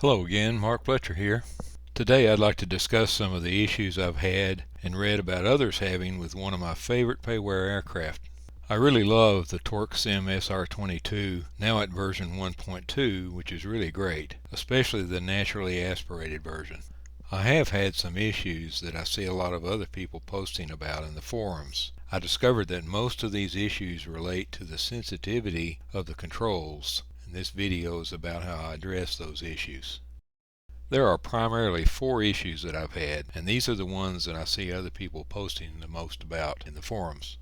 Hello again, Mark Fletcher here. Today I'd like to discuss some of the issues I've had and read about others having with one of my favorite payware aircraft. I really love the TorqueSim SR22, now at version 1.2, which is really great, especially the naturally aspirated version. I have had some issues that I see a lot of other people posting about in the forums. I discovered that most of these issues relate to the sensitivity of the controls, and this video is about how I address those issues. There are primarily 4 issues that I've had, and these are the ones that I see other people posting the most about in the forums.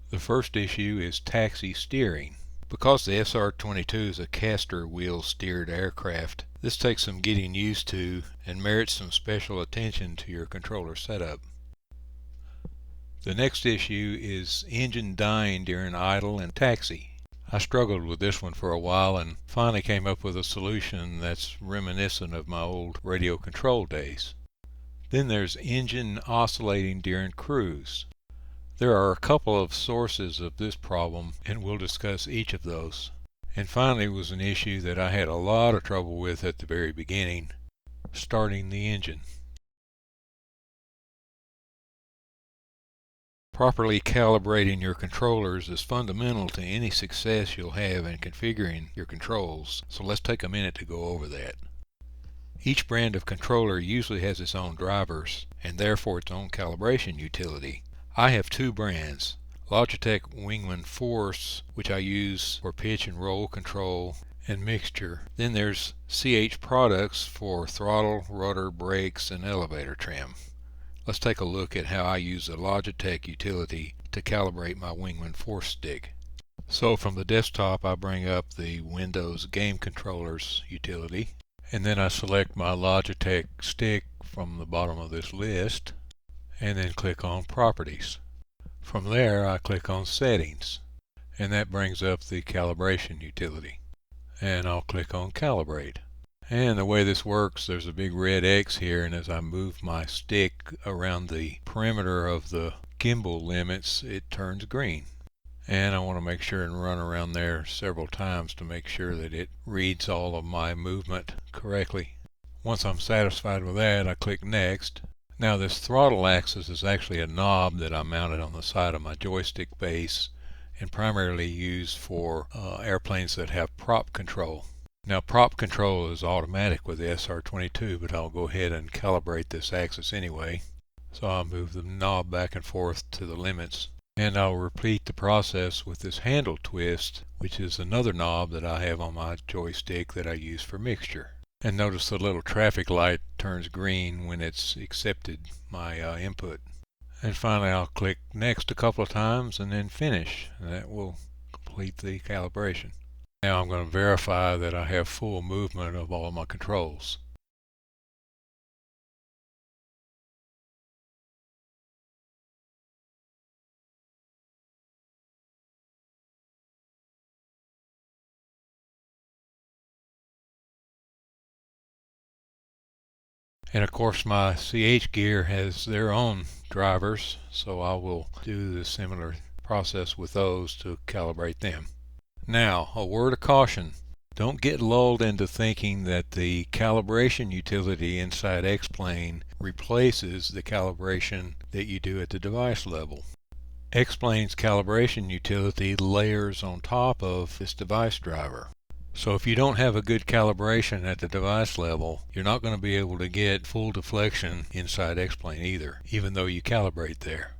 The first issue is taxi steering. Because the SR22 is a caster wheel steered aircraft, this takes some getting used to and merits some special attention to your controller setup. The next issue is engine dying during idle and taxi. I struggled with this one for a while and finally came up with a solution that's reminiscent of my old radio control days. Then there's engine oscillating during cruise. There are a couple of sources of this problem, and we'll discuss each of those. And finally was an issue that I had a lot of trouble with at the very beginning: starting the engine. Properly calibrating your controllers is fundamental to any success you'll have in configuring your controls, so let's take a minute to go over that. Each brand of controller usually has its own drivers, and therefore its own calibration utility. I have 2 brands: Logitech Wingman Force, which I use for pitch and roll control and mixture. Then there's CH Products for throttle, rudder, brakes, and elevator trim. Let's take a look at how I use the Logitech utility to calibrate my Wingman Force stick. So from the desktop I bring up the Windows Game Controllers utility, and then I select my Logitech stick from the bottom of this list, and then click on Properties. From there I click on Settings, and that brings up the Calibration utility. And I'll click on Calibrate. And the way this works, there's a big red X here, and as I move my stick around the perimeter of the gimbal limits, it turns green. And I want to make sure and run around there several times to make sure that it reads all of my movement correctly. Once I'm satisfied with that, I click Next. Now this throttle axis is actually a knob that I mounted on the side of my joystick base and primarily used for airplanes that have prop control. Now prop control is automatic with the SR22, but I'll go ahead and calibrate this axis anyway. So I'll move the knob back and forth to the limits, and I'll repeat the process with this handle twist, which is another knob that I have on my joystick that I use for mixture. And notice the little traffic light turns green when it's accepted my input. And finally I'll click Next a couple of times and then Finish, and that will complete the calibration. Now I'm going to verify that I have full movement of all my controls. And of course my CH gear has their own drivers, so I will do the similar process with those to calibrate them. Now, a word of caution: don't get lulled into thinking that the calibration utility inside X-Plane replaces the calibration that you do at the device level. X-Plane's calibration utility layers on top of this device driver. So if you don't have a good calibration at the device level, you're not going to be able to get full deflection inside X-Plane either, even though you calibrate there.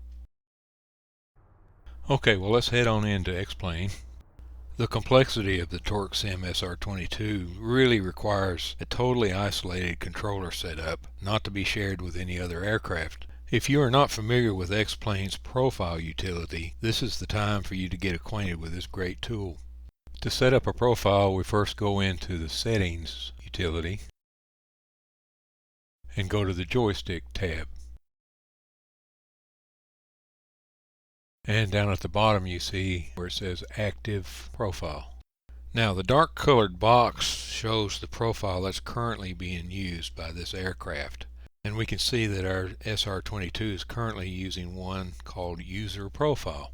Okay, well let's head on into X-Plane. The complexity of the TorqueSim SR22 really requires a totally isolated controller setup, not to be shared with any other aircraft. If you are not familiar with X-Plane's profile utility, this is the time for you to get acquainted with this great tool. To set up a profile, we first go into the Settings utility and go to the Joystick tab. And down at the bottom you see where it says Active Profile. Now the dark colored box shows the profile that's currently being used by this aircraft. And we can see that our SR22 is currently using one called User Profile.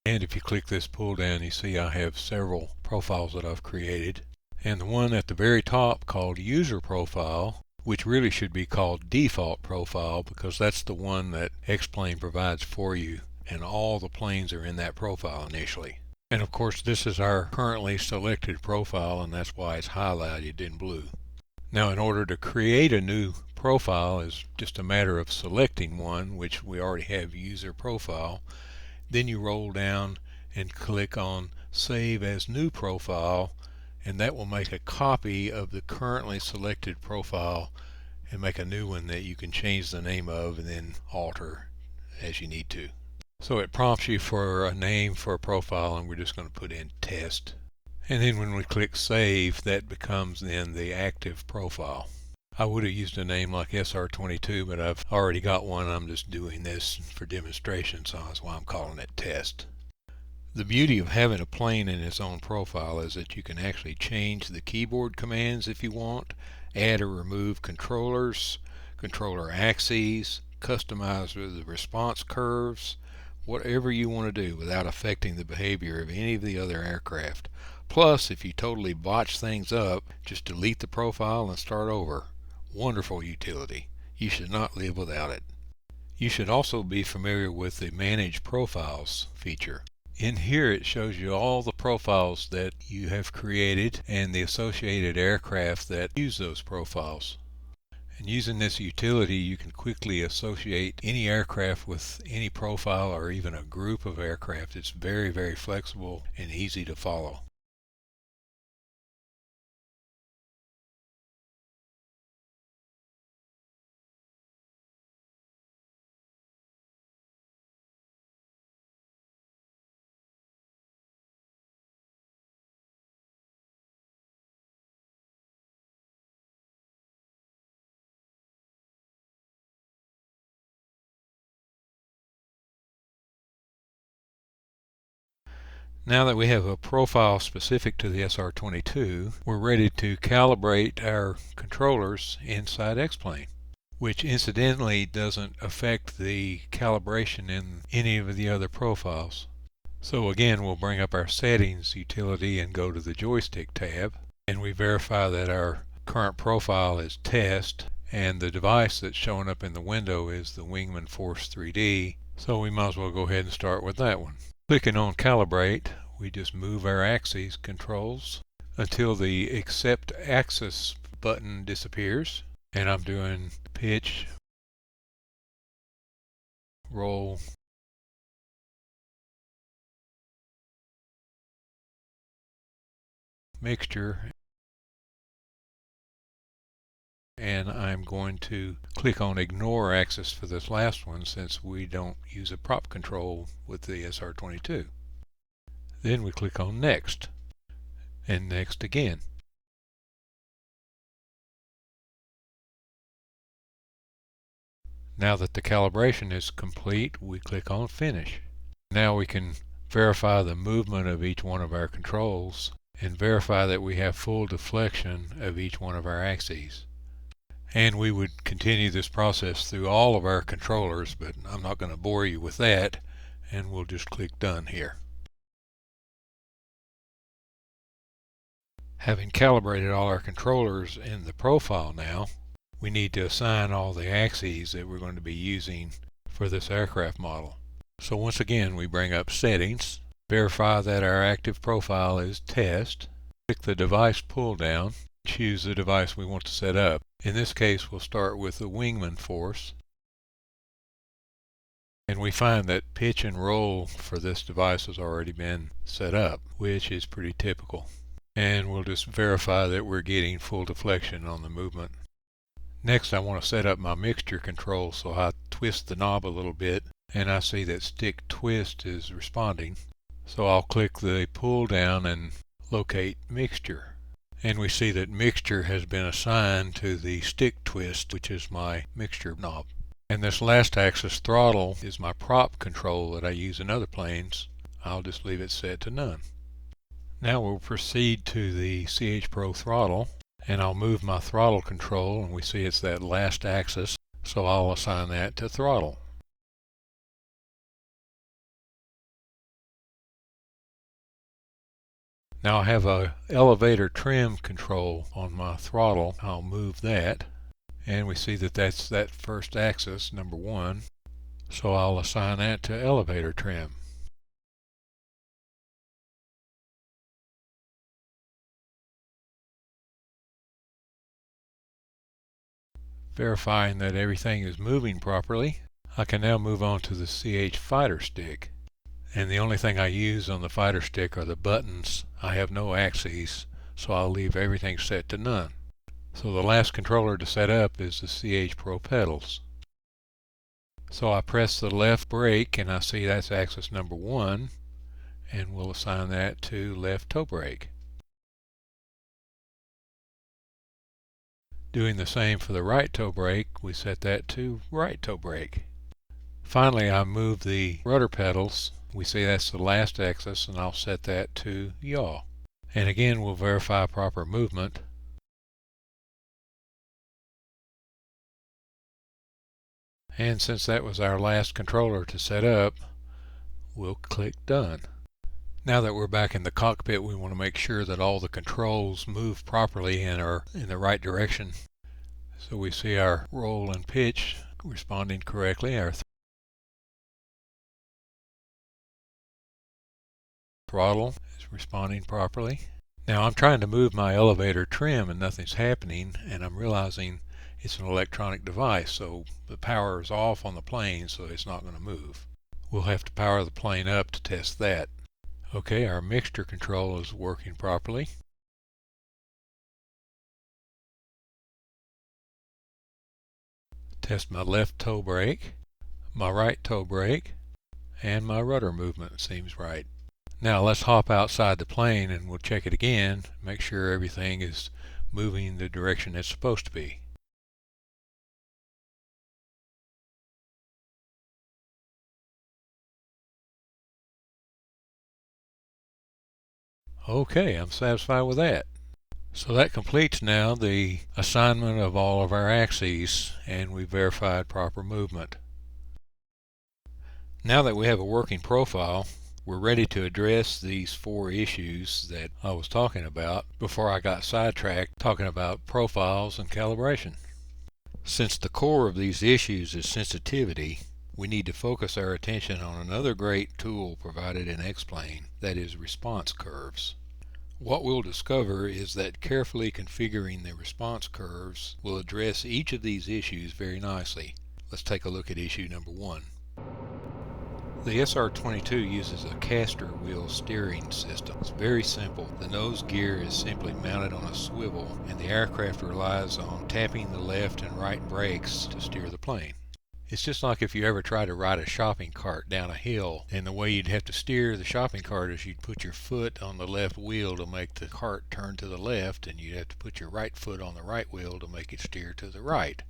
And if you click this pull down, you see I have several profiles that I've created. and the one at the very top called User Profile, which really should be called Default Profile because that's the one that X-Plane provides for you, and all the planes are in that profile initially. And of course this is our currently selected profile, and that's why it's highlighted in blue. Now in order to create a new profile is just a matter of selecting one, which we already have User Profile. Then you roll down and click on Save as New Profile, and that will make a copy of the currently selected profile and make a new one that you can change the name of and then alter as you need to. So it prompts you for a name for a profile, and we're just going to put in Test. And then when we click Save, that becomes then the active profile. I would have used a name like SR22, but I've already got one. I'm just doing this for demonstration, so that's why I'm calling it Test. The beauty of having a plane in its own profile is that you can actually change the keyboard commands if you want, add or remove controllers, controller axes, customize the response curves, whatever you want to do without affecting the behavior of any of the other aircraft. Plus, if you totally botch things up, just delete the profile and start over. Wonderful utility. You should not live without it. You should also be familiar with the Manage Profiles feature. In here it shows you all the profiles that you have created and the associated aircraft that use those profiles. And using this utility you can quickly associate any aircraft with any profile or even a group of aircraft. It's very, very flexible and easy to follow. Now that we have a profile specific to the SR22, we're ready to calibrate our controllers inside X-Plane, which incidentally doesn't affect the calibration in any of the other profiles. So again, we'll bring up our Settings utility and go to the Joystick tab, and we verify that our current profile is Test, and the device that's showing up in the window is the Wingman Force 3D, so we might as well go ahead and start with that one. Clicking on Calibrate, we just move our axes controls until the Accept Axis button disappears, and I'm doing pitch, roll, mixture, and I'm going to click on Ignore Axis for this last one since we don't use a prop control with the SR22. Then we click on Next, and Next again. Now that the calibration is complete, we click on Finish. Now we can verify the movement of each one of our controls and verify that we have full deflection of each one of our axes. And we would continue this process through all of our controllers, but I'm not going to bore you with that, and we'll just click Done here. Having calibrated all our controllers in the profile now, we need to assign all the axes that we're going to be using for this aircraft model. So once again, we bring up Settings, verify that our active profile is Test, click the device pull down, choose the device we want to set up. In this case, we'll start with the Wingman Force, and we find that pitch and roll for this device has already been set up, which is pretty typical. And we'll just verify that we're getting full deflection on the movement. Next, I want to set up my mixture control, so I twist the knob a little bit, and I see that stick twist is responding. So I'll click the pull down and locate mixture. And we see that mixture has been assigned to the stick twist, which is my mixture knob. And this last axis throttle is my prop control that I use in other planes. I'll just leave it set to none. Now we'll proceed to the CH Pro throttle, and I'll move my throttle control, and we see it's that last axis, so I'll assign that to throttle. Now I have a elevator trim control on my throttle. I'll move that, and we see that that's that first axis, number 1. So I'll assign that to elevator trim. Verifying that everything is moving properly, I can now move on to the CH fighter stick. And the only thing I use on the fighter stick are the buttons. I have no axes, so I'll leave everything set to none. So the last controller to set up is the CH Pro pedals. So I press the left brake and I see that's axis number 1, and we'll assign that to left toe brake. Doing the same for the right toe brake, we set that to right toe brake. Finally, I move the rudder pedals. We see that's the last axis, and I'll set that to yaw. And again, we'll verify proper movement. And since that was our last controller to set up, we'll click Done. Now that we're back in the cockpit, we want to make sure that all the controls move properly and are in the right direction. So we see our roll and pitch responding correctly. Our throttle is responding properly. Now I'm trying to move my elevator trim and nothing's happening, and I'm realizing it's an electronic device, so the power is off on the plane, so it's not going to move. We'll have to power the plane up to test that. Okay, our mixture control is working properly. Test my left toe brake, my right toe brake, and my rudder movement seems right. Now let's hop outside the plane and we'll check it again, make sure everything is moving the direction it's supposed to be. Okay, I'm satisfied with that. So that completes now the assignment of all of our axes, and we verified proper movement. Now that we have a working profile, we're ready to address these 4 issues that I was talking about before I got sidetracked talking about profiles and calibration. Since the core of these issues is sensitivity, we need to focus our attention on another great tool provided in X-Plane, that is response curves. What we'll discover is that carefully configuring the response curves will address each of these issues very nicely. Let's take a look at issue number 1. The SR22 uses a caster wheel steering system. It's very simple. The nose gear is simply mounted on a swivel, and the aircraft relies on tapping the left and right brakes to steer the plane. It's just like if you ever try to ride a shopping cart down a hill, and the way you'd have to steer the shopping cart is you'd put your foot on the left wheel to make the cart turn to the left, and you'd have to put your right foot on the right wheel to make it steer to the right.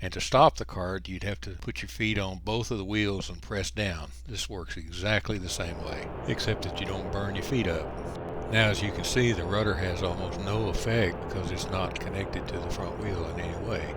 And to stop the cart, you'd have to put your feet on both of the wheels and press down. This works exactly the same way, except that you don't burn your feet up. Now, as you can see, the rudder has almost no effect because it's not connected to the front wheel in any way.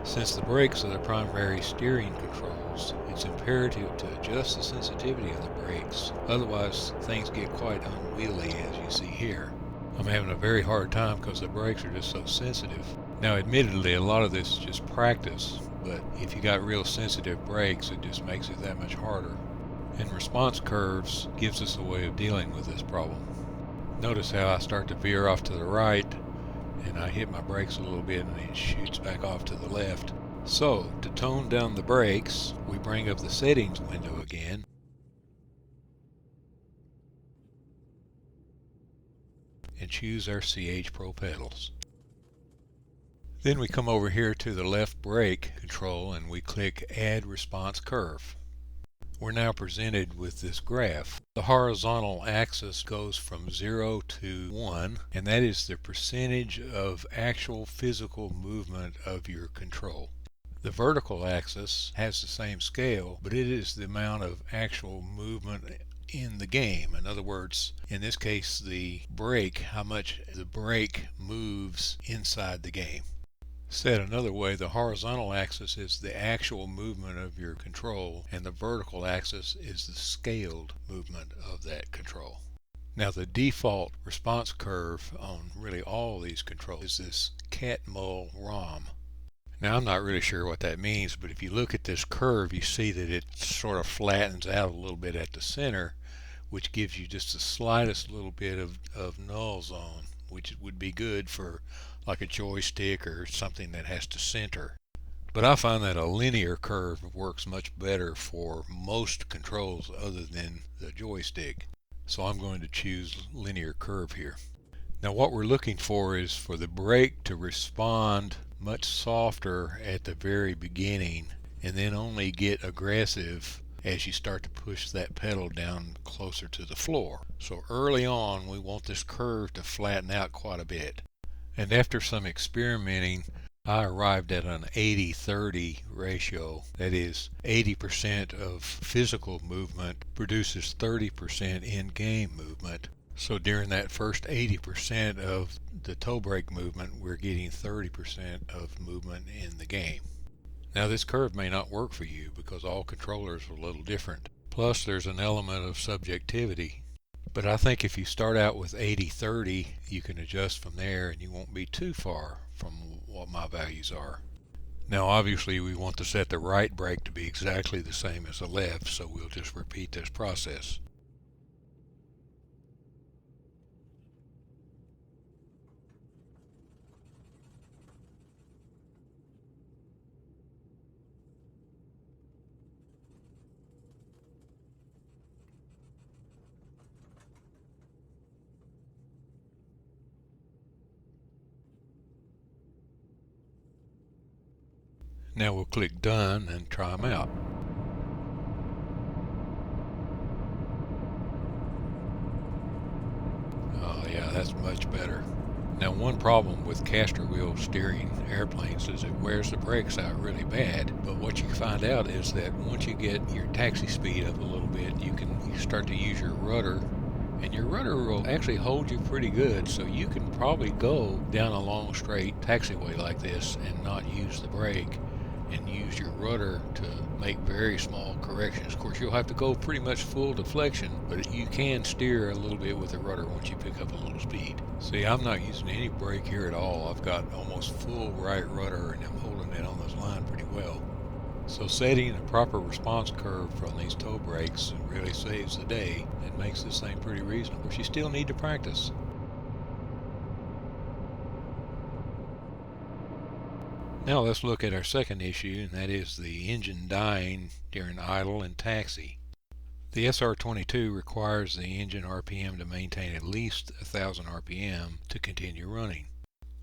Since the brakes are the primary steering controls, it's imperative to adjust the sensitivity of the brakes. Otherwise, things get quite unwieldy, as you see here. I'm having a very hard time because the brakes are just so sensitive. Now, admittedly, a lot of this is just practice, but if you got real sensitive brakes, it just makes it that much harder. And response curves gives us a way of dealing with this problem. Notice how I start to veer off to the right, and I hit my brakes a little bit and it shoots back off to the left. So, to tone down the brakes, we bring up the settings window again, and choose our CH Pro pedals. Then we come over here to the left brake control and we click Add Response Curve. We're now presented with this graph. The horizontal axis goes from 0 to 1, and that is the percentage of actual physical movement of your control. The vertical axis has the same scale, but it is the amount of actual movement in the game. In other words, in this case, the brake, how much the brake moves inside the game. Said another way, the horizontal axis is the actual movement of your control, and the vertical axis is the scaled movement of that control. Now the default response curve on really all these controls is this cat-mull ROM. Now I'm not really sure what that means, but if you look at this curve, you see that it sort of flattens out a little bit at the center, which gives you just the slightest little bit of null zone, which would be good for like a joystick or something that has to center. But I find that a linear curve works much better for most controls other than the joystick. So I'm going to choose linear curve here. Now what we're looking for is for the brake to respond much softer at the very beginning and then only get aggressive as you start to push that pedal down closer to the floor. So early on we want this curve to flatten out quite a bit. And after some experimenting, I arrived at an 80-30 ratio. That is, 80% of physical movement produces 30% in-game movement. So during that first 80% of the toe brake movement, we're getting 30% of movement in the game. Now this curve may not work for you because all controllers are a little different. Plus there's an element of subjectivity. But I think if you start out with 80-30, you can adjust from there and you won't be too far from what my values are. Now obviously we want to set the right brake to be exactly the same as the left, so we'll just repeat this process. Now we'll click Done and try them out. Oh yeah, that's much better. Now one problem with caster wheel steering airplanes is it wears the brakes out really bad, but what you find out is that once you get your taxi speed up a little bit, you start to use your rudder, and your rudder will actually hold you pretty good, so you can probably go down a long straight taxiway like this and not use the brake and use your rudder to make very small corrections. Of course, you'll have to go pretty much full deflection, but you can steer a little bit with the rudder once you pick up a little speed. See, I'm not using any brake here at all. I've got almost full right rudder and I'm holding it on this line pretty well. So setting a proper response curve from these toe brakes really saves the day and makes this thing pretty reasonable. Of course, you still need to practice. Now let's look at our second issue, and that is the engine dying during idle and taxi. The SR22 requires the engine RPM to maintain at least 1000 RPM to continue running.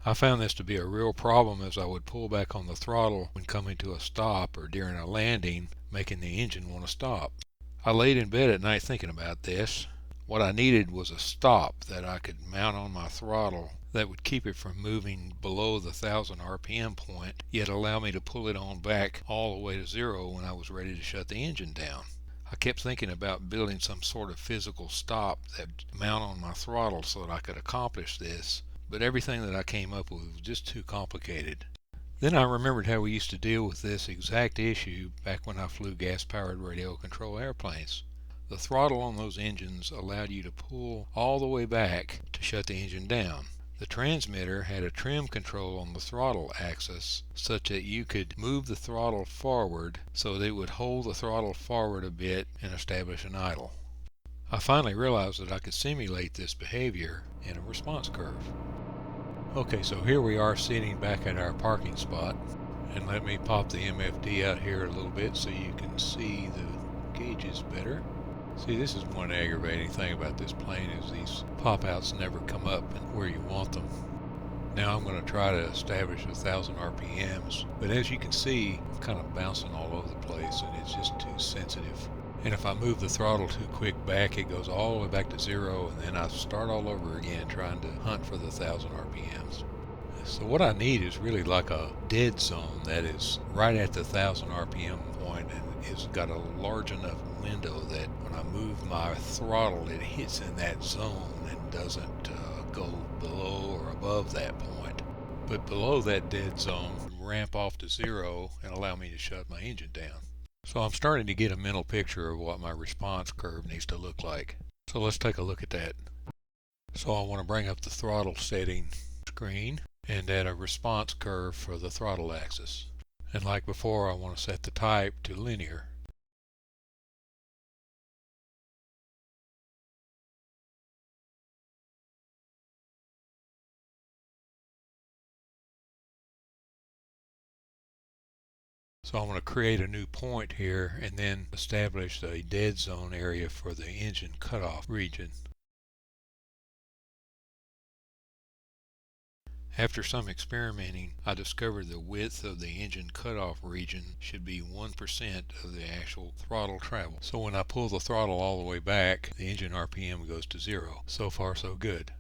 I found this to be a real problem as I would pull back on the throttle when coming to a stop or during a landing, making the engine want to stop. I laid in bed at night thinking about this. What I needed was a stop that I could mount on my throttle that would keep it from moving below the 1000 RPM point, yet allow me to pull it on back all the way to zero when I was ready to shut the engine down. I kept thinking about building some sort of physical stop that would mount on my throttle so that I could accomplish this, but everything that I came up with was just too complicated. Then I remembered how we used to deal with this exact issue back when I flew gas-powered radio control airplanes. The throttle on those engines allowed you to pull all the way back to shut the engine down. The transmitter had a trim control on the throttle axis such that you could move the throttle forward so that it would hold the throttle forward a bit and establish an idle. I finally realized that I could simulate this behavior in a response curve. Okay, so here we are sitting back at our parking spot, and let me pop the MFD out here a little bit so you can see the gauges better. See, this is one aggravating thing about this plane is these pop-outs never come up where you want them. Now I'm going to try to establish 1000 RPMs, but as you can see, I'm kind of bouncing all over the place and it's just too sensitive. And if I move the throttle too quick back, it goes all the way back to zero, and then I start all over again trying to hunt for the 1000 RPMs. So what I need is really like a dead zone that is right at the 1000 RPM point and it's got a large enough window that when I move my throttle it hits in that zone and doesn't go below or above that point. But below that dead zone ramp off to zero and allow me to shut my engine down. So I'm starting to get a mental picture of what my response curve needs to look like. So let's take a look at that. So I want to bring up the throttle setting screen and add a response curve for the throttle axis. And like before, I want to set the type to linear. So I want to create a new point here and then establish a dead zone area for the engine cutoff region. After some experimenting, I discovered the width of the engine cutoff region should be 1% of the actual throttle travel. So when I pull the throttle all the way back, the engine RPM goes to 0. So far so good.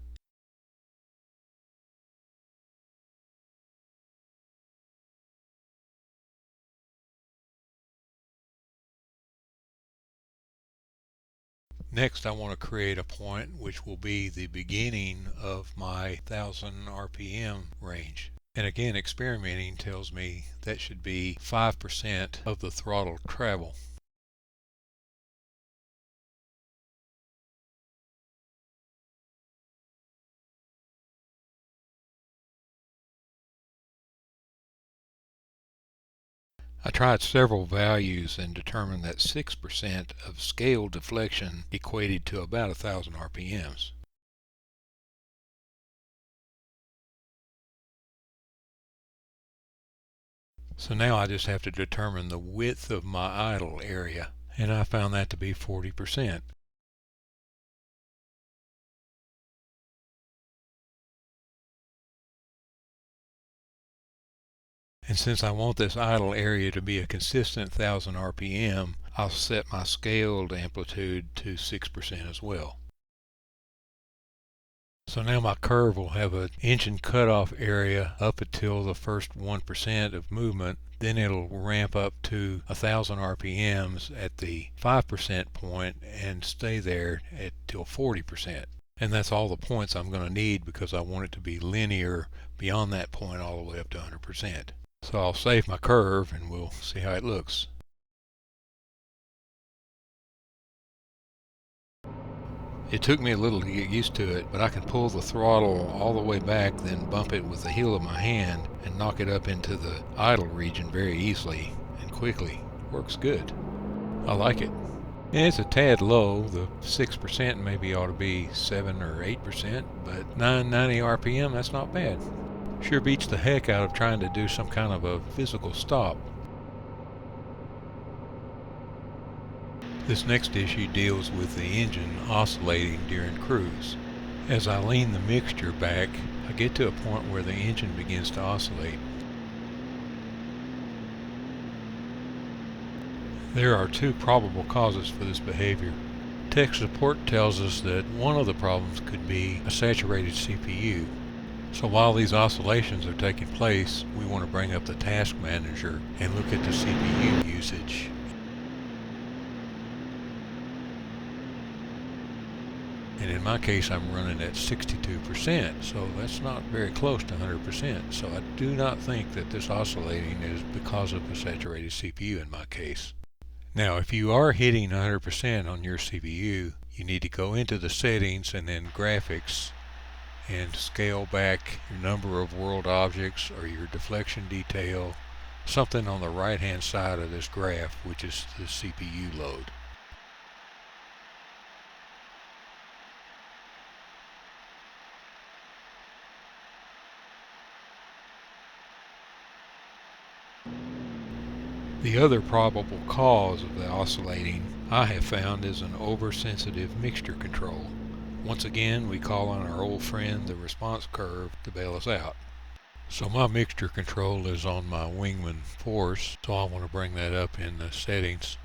Next, I want to create a point which will be the beginning of my 1000 RPM range. And again, experimenting tells me that should be 5% of the throttle travel. I tried several values and determined that 6% of scale deflection equated to about 1000 RPMs. So now I just have to determine the width of my idle area, and I found that to be 40%. And since I want this idle area to be a consistent 1000 RPM, I'll set my scaled amplitude to 6% as well. So now my curve will have an engine cutoff area up until the first 1% of movement. Then it'll ramp up to 1000 RPMs at the 5% point and stay there till 40%. And that's all the points I'm going to need because I want it to be linear beyond that point all the way up to 100%. So I'll save my curve and we'll see how it looks. It took me a little to get used to it, but I can pull the throttle all the way back, then bump it with the heel of my hand and knock it up into the idle region very easily and quickly. Works good. I like it. And it's a tad low. The 6% maybe ought to be 7 or 8%, but 990 RPM, that's not bad. Sure beats the heck out of trying to do some kind of a physical stop. This next issue deals with the engine oscillating during cruise. As I lean the mixture back, I get to a point where the engine begins to oscillate. There are two probable causes for this behavior. Tech support tells us that one of the problems could be a saturated CPU. So while these oscillations are taking place, we want to bring up the task manager and look at the CPU usage. And in my case, I'm running at 62%, so that's not very close to 100%. So I do not think that this oscillating is because of a saturated CPU in my case. Now, if you are hitting 100% on your CPU, you need to go into the settings and then graphics and scale back your number of world objects or your deflection detail, something on the right hand side of this graph, which is the CPU load. The other probable cause of the oscillating I have found is an oversensitive mixture control. Once again, we call on our old friend the response curve to bail us out. So my mixture control is on my Wingman force, so I want to bring that up in the settings,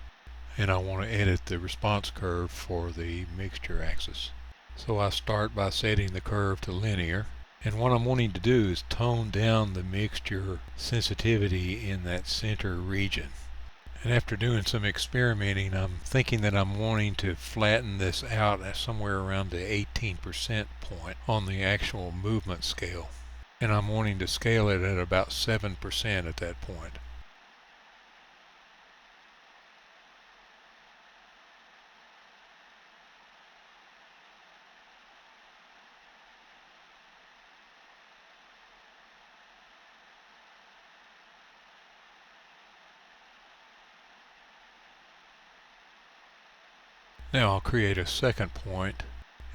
and I want to edit the response curve for the mixture axis. So I start by setting the curve to linear, and what I'm wanting to do is tone down the mixture sensitivity in that center region. And after doing some experimenting, I'm thinking that I'm wanting to flatten this out at somewhere around the 18% point on the actual movement scale. And I'm wanting to scale it at about 7% at that point. Now I'll create a second point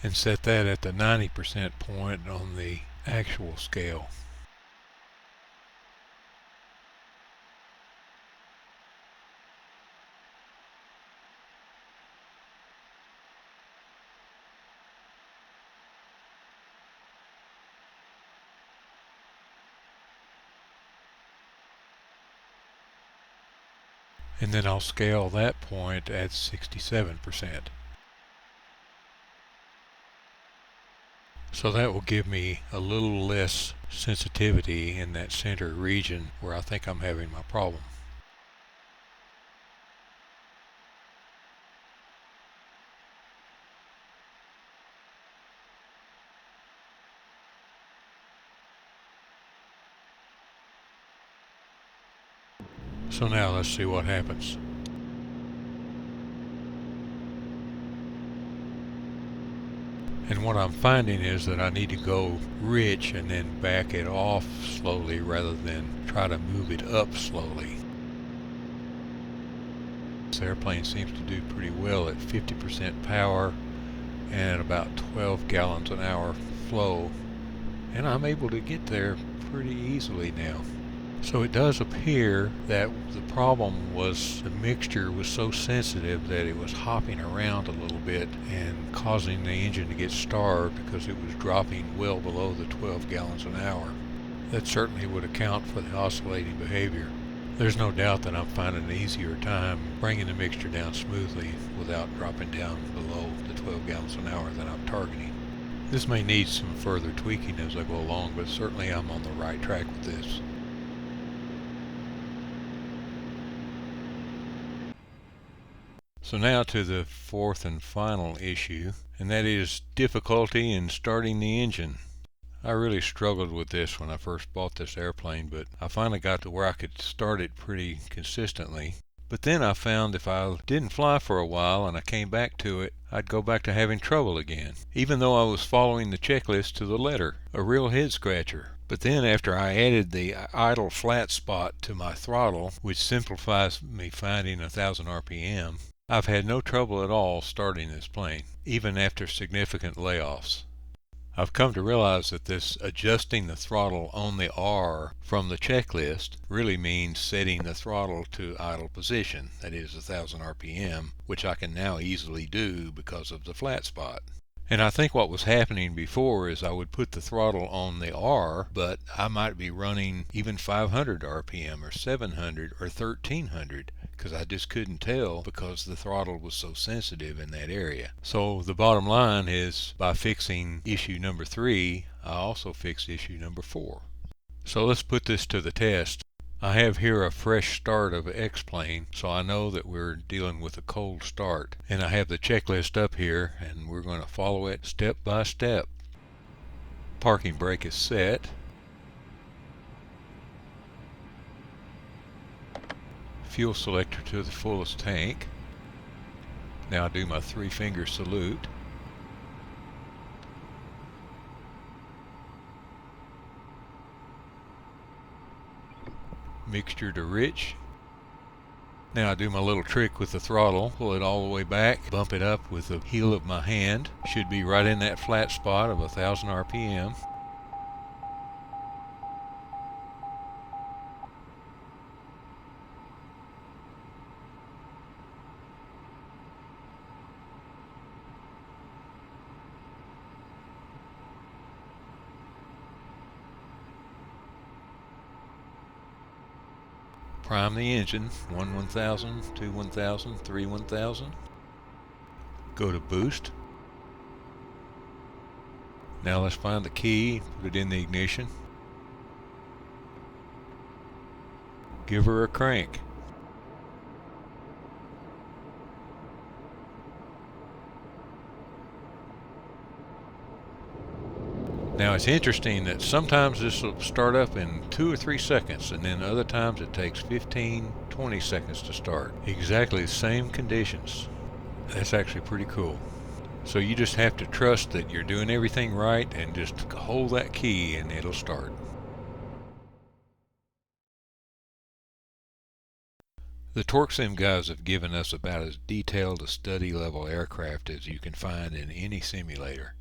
and set that at the 90% point on the actual scale. And then I'll scale that point at 67%. So that will give me a little less sensitivity in that center region where I think I'm having my problem. So now let's see what happens. And what I'm finding is that I need to go rich and then back it off slowly rather than try to move it up slowly. This airplane seems to do pretty well at 50% power and about 12 gallons an hour flow, and I'm able to get there pretty easily now. So it does appear that the problem was the mixture was so sensitive that it was hopping around a little bit and causing the engine to get starved because it was dropping well below the 12 gallons an hour. That certainly would account for the oscillating behavior. There's no doubt that I'm finding an easier time bringing the mixture down smoothly without dropping down below the 12 gallons an hour that I'm targeting. This may need some further tweaking as I go along, but certainly I'm on the right track with this. So now to the fourth and final issue, and that is difficulty in starting the engine. I really struggled with this when I first bought this airplane, but I finally got to where I could start it pretty consistently. But then I found if I didn't fly for a while and I came back to it, I'd go back to having trouble again, even though I was following the checklist to the letter. A real head scratcher. But then after I added the idle flat spot to my throttle, which simplifies me finding 1,000 RPM, I've had no trouble at all starting this plane, even after significant layoffs. I've come to realize that this adjusting the throttle on the R from the checklist really means setting the throttle to idle position, that is 1,000 RPM, which I can now easily do because of the flat spot. And I think what was happening before is I would put the throttle on the R, but I might be running even 500 RPM or 700 or 1300 because I just couldn't tell because the throttle was so sensitive in that area. So the bottom line is by fixing issue number 3, I also fixed issue number 4. So let's put this to the test. I have here a fresh start of X-plane, so I know that we're dealing with a cold start. And I have the checklist up here, and we're going to follow it step by step. Parking brake is set. Fuel selector to the fullest tank. Now I do my 3-finger salute. Mixture to rich. Now I do my little trick with the throttle, pull it all the way back, bump it up with the heel of my hand. Should be right in that flat spot of 1,000 RPM. Prime the engine, 1 1000, 2 1000, 3 1000. Go to boost. Now let's find the key, put it in the ignition. Give her a crank. Now it's interesting that sometimes this will start up in 2 or 3 seconds, and then other times it takes 15, 20 seconds to start. Exactly the same conditions. That's actually pretty cool. So you just have to trust that you're doing everything right and just hold that key and it'll start. The TorqueSim guys have given us about as detailed a study level aircraft as you can find in any simulator.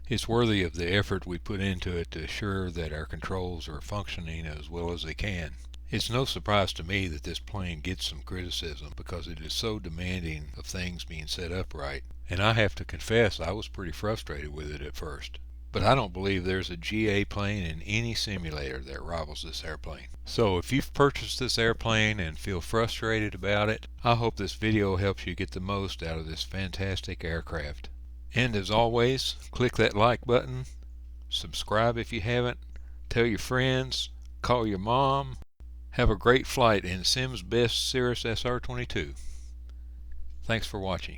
It's worthy of the effort we put into it to assure that our controls are functioning as well as they can. It's no surprise to me that this plane gets some criticism because it is so demanding of things being set up right, and I have to confess I was pretty frustrated with it at first. But I don't believe there's a GA plane in any simulator that rivals this airplane. So if you've purchased this airplane and feel frustrated about it, I hope this video helps you get the most out of this fantastic aircraft. And as always, click that like button, subscribe if you haven't, tell your friends, call your mom. Have a great flight in Sim's best Cirrus SR22. Thanks for watching.